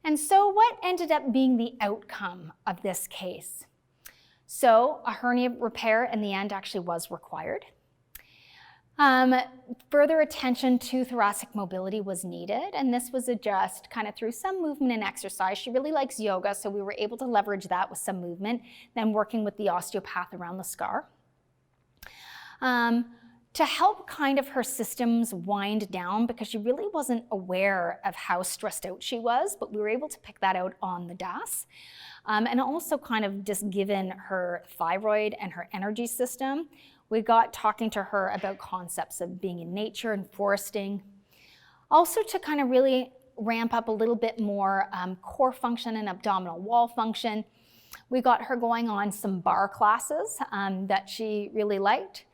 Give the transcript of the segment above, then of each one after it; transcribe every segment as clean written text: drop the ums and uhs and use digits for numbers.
And so what ended up being the outcome of this case? So a hernia repair in the end actually was required. Further attention to thoracic mobility was needed, and this was addressed kind of through some movement and exercise. She really likes yoga, so we were able to leverage that with some movement, then working with the osteopath around the scar. To help kind of her systems wind down, because she really wasn't aware of how stressed out she was, but we were able to pick that out on the DAS. And also kind of just given her thyroid and her energy system, we got talking to her about concepts of being in nature and foresting. Also to kind of really ramp up a little bit more core function and abdominal wall function. We got her going on some bar classes that she really liked.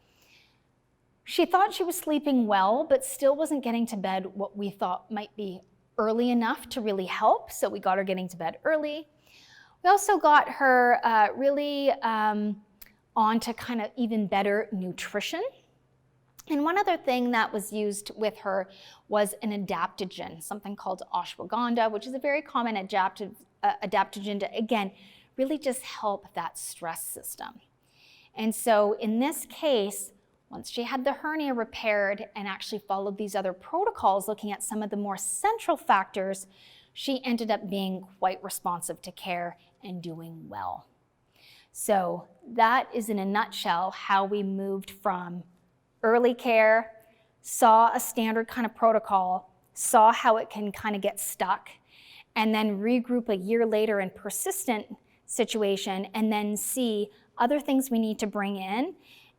She thought she was sleeping well, but still wasn't getting to bed what we thought might be early enough to really help, so we got her getting to bed early. We also got her really on to kind of even better nutrition. And one other thing that was used with her was an adaptogen, something called ashwagandha, which is a very common adaptogen to, again, really just help that stress system. And so in this case, once she had the hernia repaired and actually followed these other protocols, looking at some of the more central factors, she ended up being quite responsive to care and doing well. So that is in a nutshell how we moved from early care, saw a standard kind of protocol, saw how it can kind of get stuck, and then regroup a year later in persistent situation, and then see other things we need to bring in,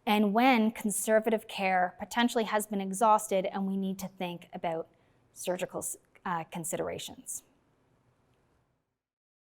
and when conservative care potentially has been exhausted and we need to think about surgical considerations.